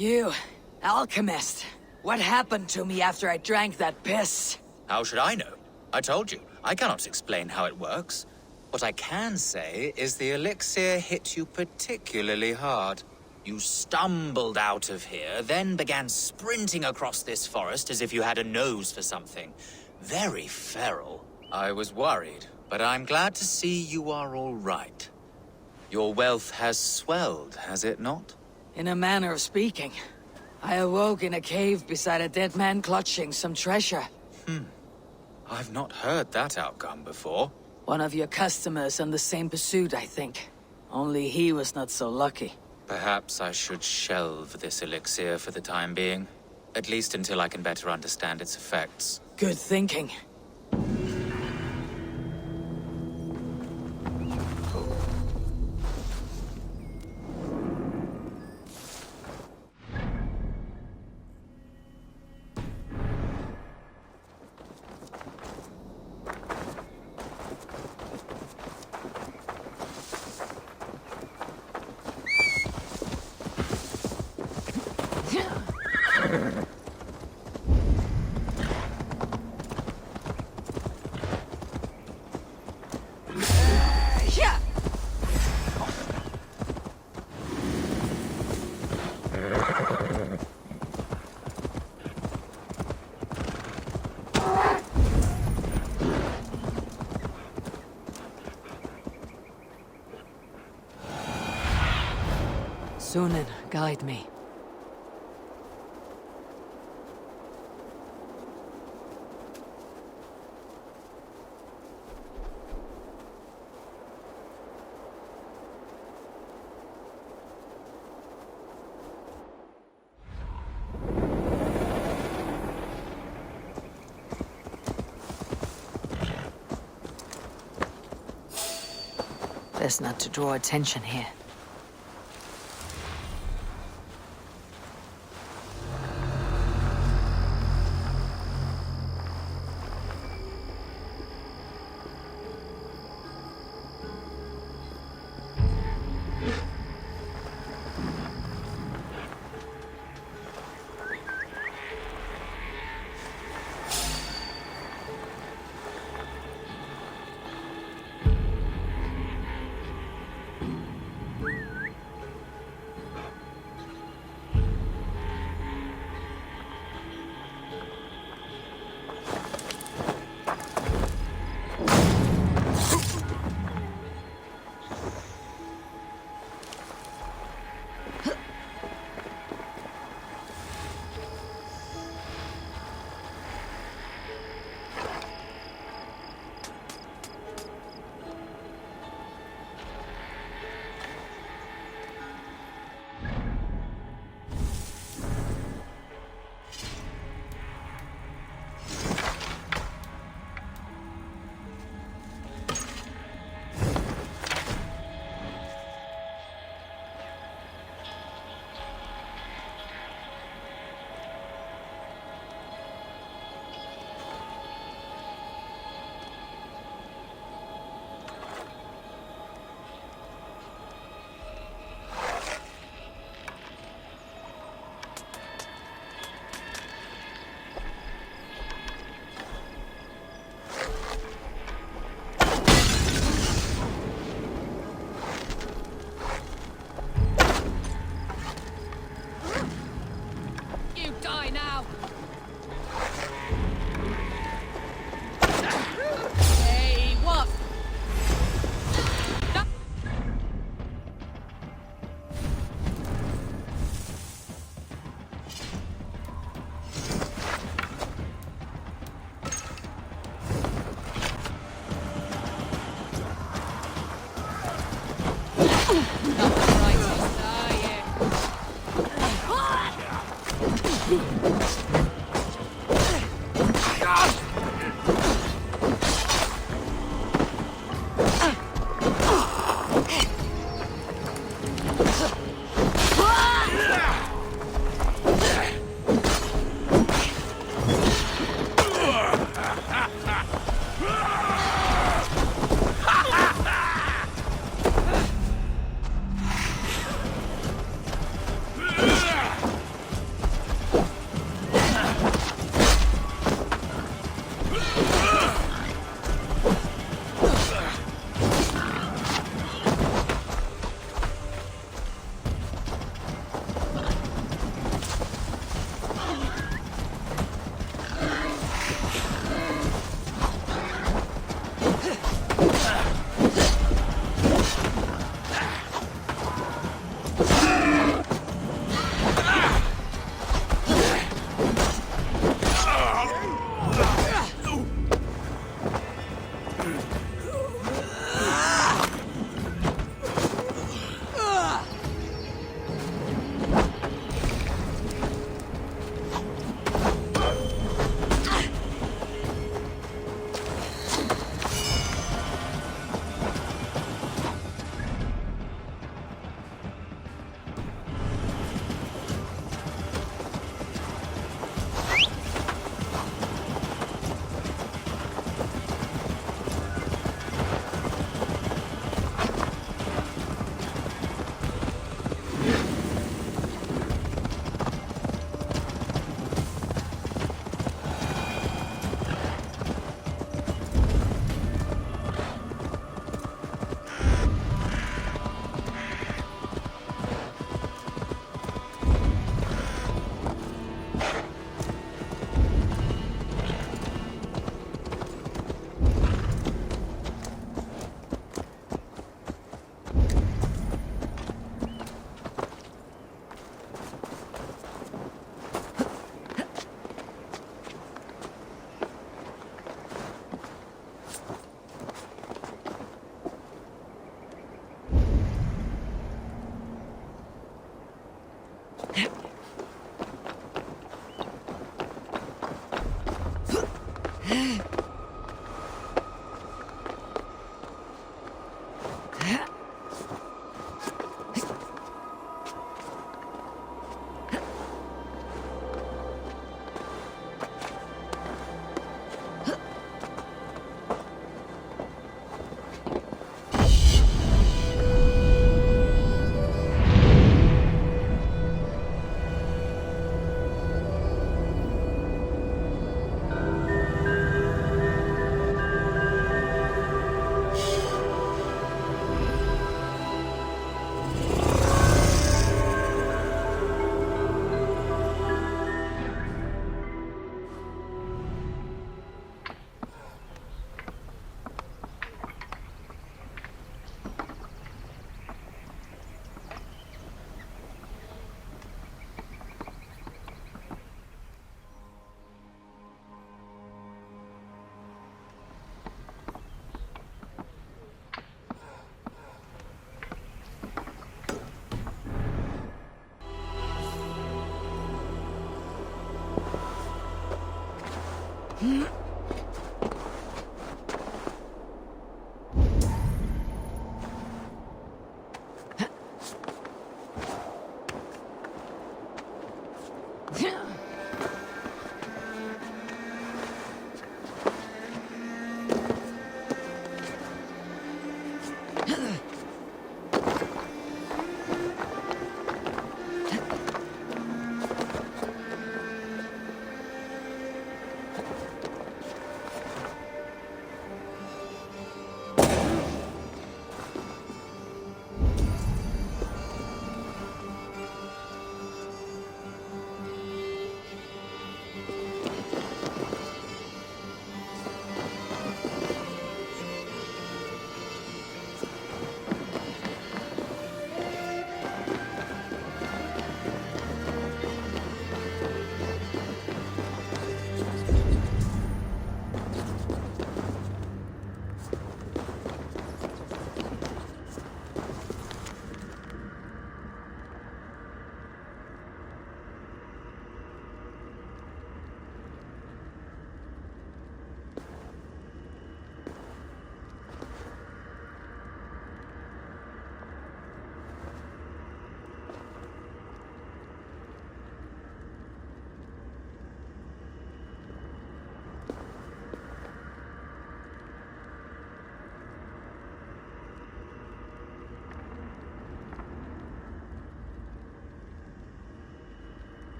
You, alchemist. What happened to me after I drank that piss? How should I know? I told you, I cannot explain how it works. What I can say is the elixir hit you particularly hard. You stumbled out of here, then began sprinting across this forest as if you had a nose for something. Very feral. I was worried, but I'm glad to see you are all right. Your wealth has swelled, has it not? In a manner of speaking. I awoke in a cave beside a dead man clutching some treasure. I've not heard that outcome before. One of your customers on the same pursuit, I think. Only he was not so lucky. Perhaps I should shelve this elixir for the time being. At least until I can better understand its effects. Good thinking. Sunan, guide me. Best not to draw attention here.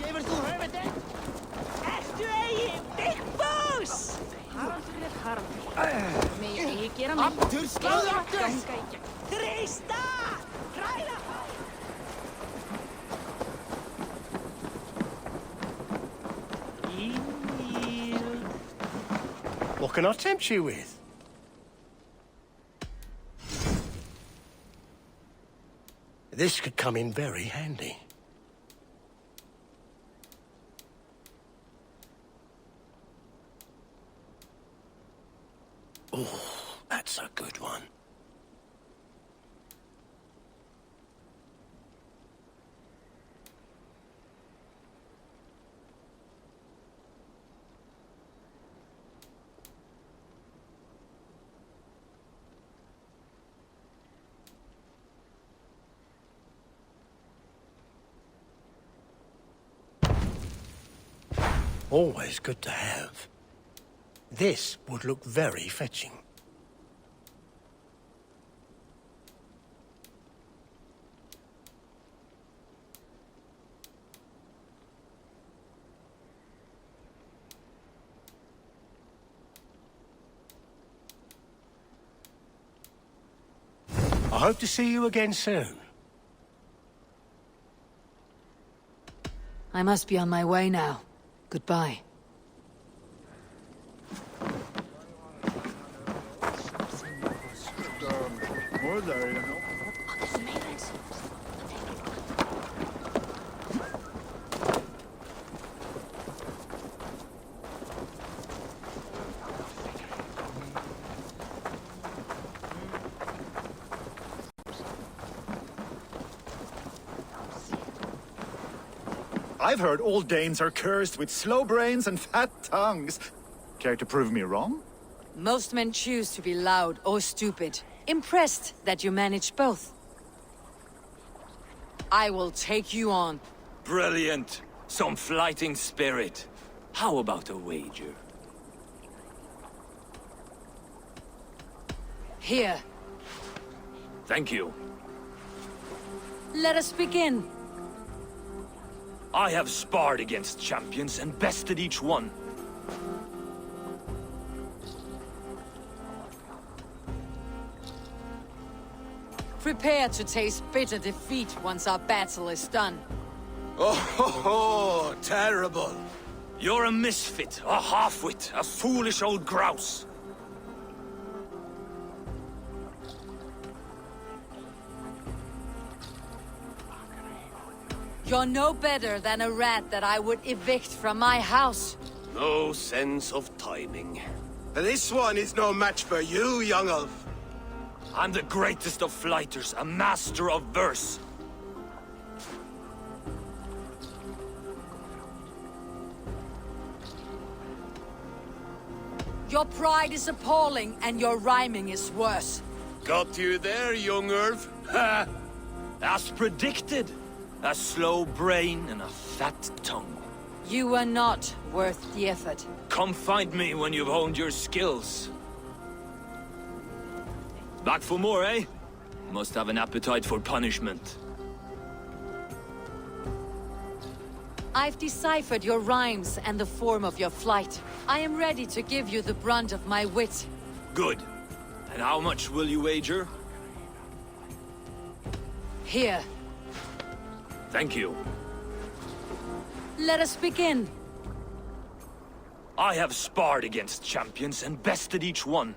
Hefur þú höfði? Ertu eigin, Big Boss? Haraldur er Haraldur. Megi eigi gera mig. Aftur, sláðu aftur! Ganga í gegn. Þrýsta! Hræða! What can I tempt you with? This could come in very handy. Oh, that's a good one. Always good to have. This would look very fetching. I hope to see you again soon. I must be on my way now. Goodbye. I've heard all Danes are cursed with slow brains and fat tongues. Care to prove me wrong? Most men choose to be loud or stupid. Impressed that you manage both. I will take you on. Brilliant. Some flighting spirit. How about a wager? Here, Thank you. let us begin. I have sparred against champions and bested each one. Prepare to taste bitter defeat once our battle is done. Oh, terrible. You're a misfit, a half-wit, a foolish old grouse. You're no better than a rat that I would evict from my house. No sense of timing. This one is no match for you, young elf. I'm the greatest of flighters, a master of verse. Your pride is appalling, and your rhyming is worse. Got you there, young Earth? Ha! As predicted. A slow brain and a fat tongue. You are not worth the effort. Come find me when you've honed your skills. Back for more, eh? Must have an appetite for punishment. I've deciphered your rhymes and the form of your flight. I am ready to give you the brunt of my wit. Good. And how much will you wager? Here, Thank you. let us begin. I have sparred against champions and bested each one.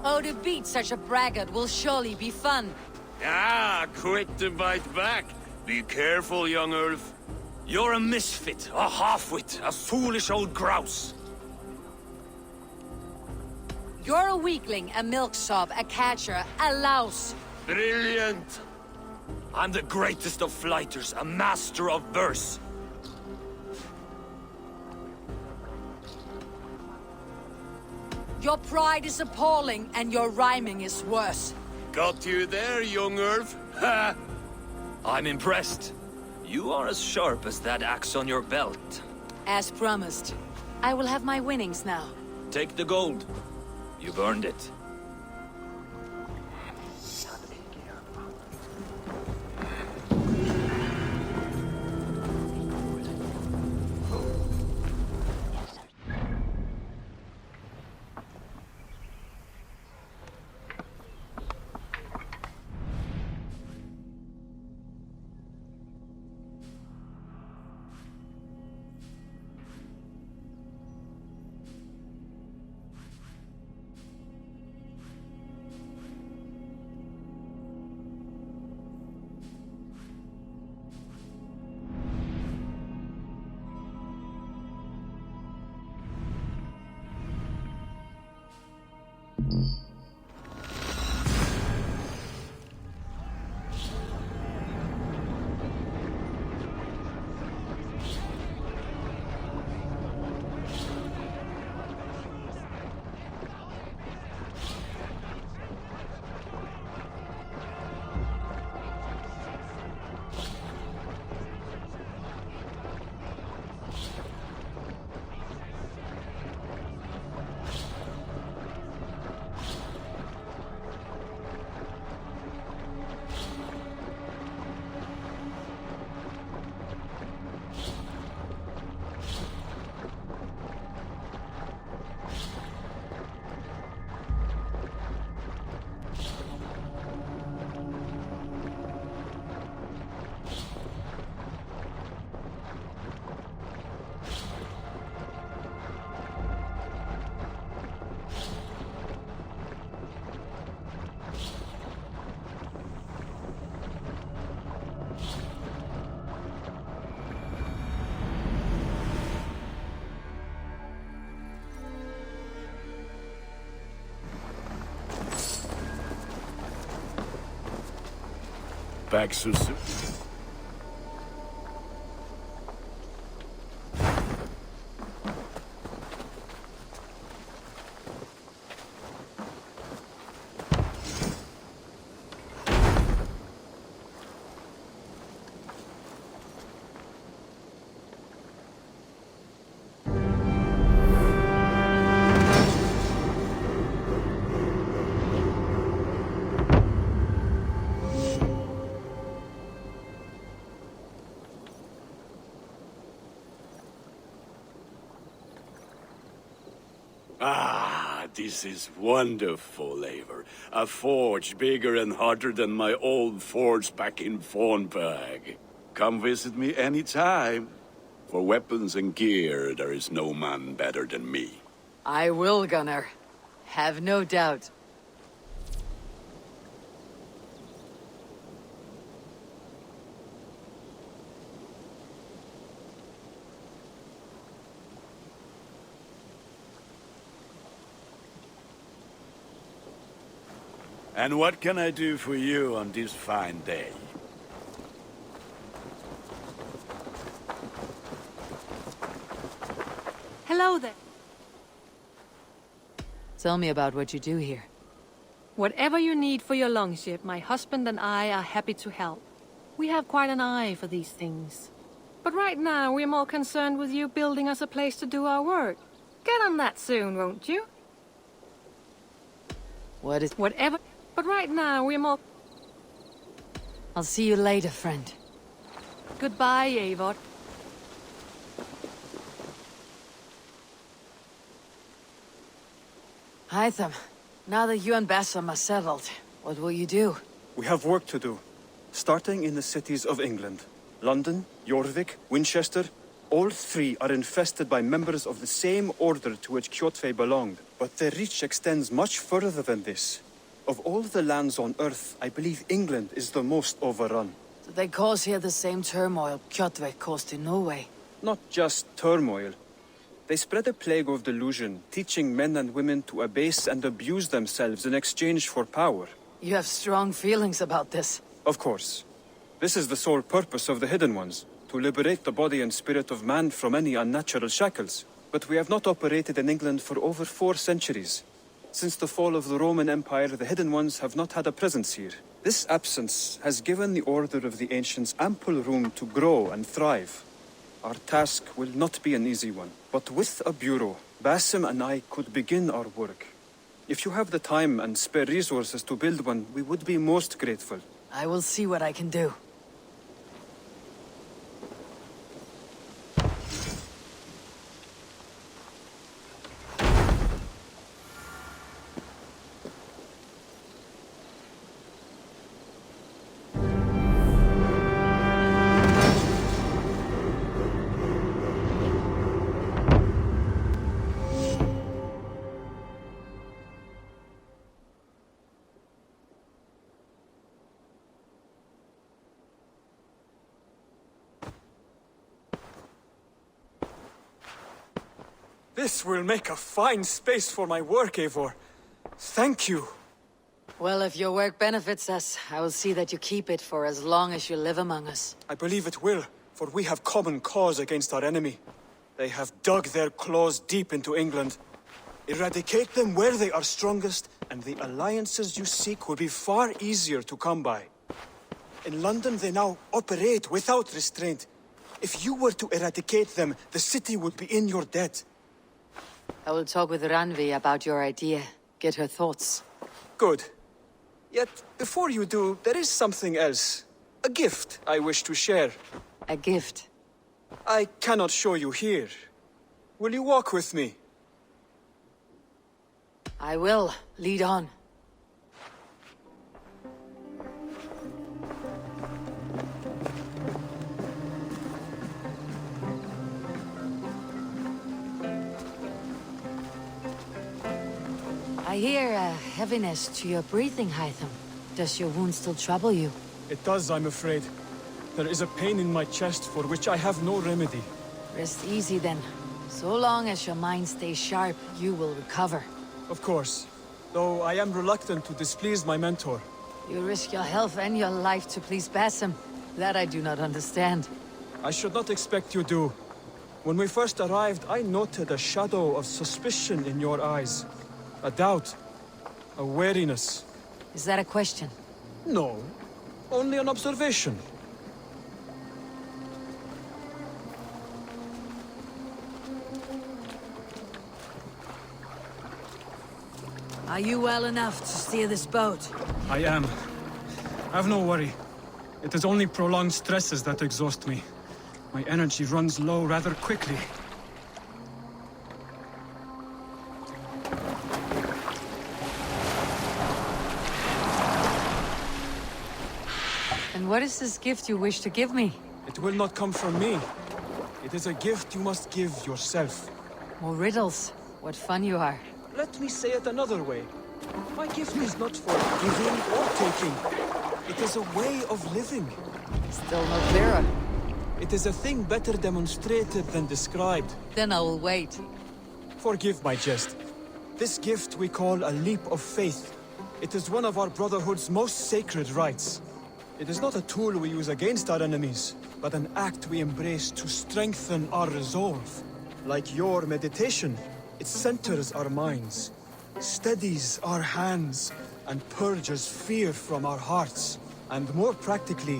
Oh, to beat such a braggart will surely be fun. Ah, quick to bite back. Be careful, young Earth. You're a misfit, a half-wit, a foolish old grouse. You're a weakling, a milksop, a catcher, a louse. Brilliant. I'm the greatest of flighters, a master of verse. Your pride is appalling, and your rhyming is worse. Got you there, young Earth? Ha! I'm impressed. You are as sharp as that axe on your belt. As promised. I will have my winnings now. Take the gold. You've earned it. back so soon. Ah, this is wonderful, Eivor. A forge bigger and hotter than my old forge back in Fornberg. Come visit me any time. For weapons and gear, there is no man better than me. I will, Gunnar. Have no doubt. And what can I do for you on this fine day? Hello there. Tell me about what you do here. Whatever you need for your longship, my husband and I are happy to help. We have quite an eye for these things. But right now, we're more concerned with you building us a place to do our work. Get on that soon, won't you? What is... Whatever... But right now, we're more... I'll see you later, friend. Goodbye, Eivor. Hytham, now that you and Bassam are settled, what will you do? We have work to do, starting in the cities of England. London, Jorvik, Winchester, all three are infested by members of the same order to which Kjotve belonged, but their reach extends much further than this. Of all the lands on Earth, I believe England is the most overrun. Do they cause here the same turmoil Kjotve caused in Norway? Not just turmoil. They spread a plague of delusion, teaching men and women to abase and abuse themselves in exchange for power. You have strong feelings about this. Of course. This is the sole purpose of the Hidden Ones, to liberate the body and spirit of man from any unnatural shackles. But we have not operated in England for over 4 centuries. Since the fall of the Roman Empire, the Hidden Ones have not had a presence here. This absence has given the Order of the Ancients ample room to grow and thrive. Our task will not be an easy one, but with a bureau, Basim and I could begin our work. If you have the time and spare resources to build one, we would be most grateful. I will see what I can do. This will make a fine space for my work, Eivor. Thank you. Well, if your work benefits us, I will see that you keep it for as long as you live among us. I believe it will, for we have common cause against our enemy. They have dug their claws deep into England. Eradicate them where they are strongest, and the alliances you seek will be far easier to come by. In London, they now operate without restraint. If you were to eradicate them, the city would be in your debt. I will talk with Ranvi about your idea. Get her thoughts. Good. Yet, before you do, there is something else. A gift I wish to share. A gift. I cannot show you here. Will you walk with me? I will. Lead on. I hear a heaviness to your breathing, Hytham. Does your wound still trouble you? It does, I'm afraid. There is a pain in my chest for which I have no remedy. Rest easy then. So long as your mind stays sharp, you will recover. Of course. Though I am reluctant to displease my mentor. You risk your health and your life to please Basim. That I do not understand. I should not expect you do. When we first arrived, I noted a shadow of suspicion in your eyes. A doubt. A wariness. Is that a question? No. Only an observation. Are you well enough to steer this boat? I am. Have no worry. It is only prolonged stresses that exhaust me. My energy runs low rather quickly. And what is this gift you wish to give me? It will not come from me. It is a gift you must give yourself. More riddles. What fun you are. Let me say it another way. My gift is not for giving or taking. It is a way of living. Still no clearer. It is a thing better demonstrated than described. Then I will wait. Forgive my jest. This gift we call a leap of faith. It is one of our Brotherhood's most sacred rites. It is not a tool we use against our enemies, but an act we embrace to strengthen our resolve. Like your meditation, it centers our minds, steadies our hands, and purges fear from our hearts. And more practically,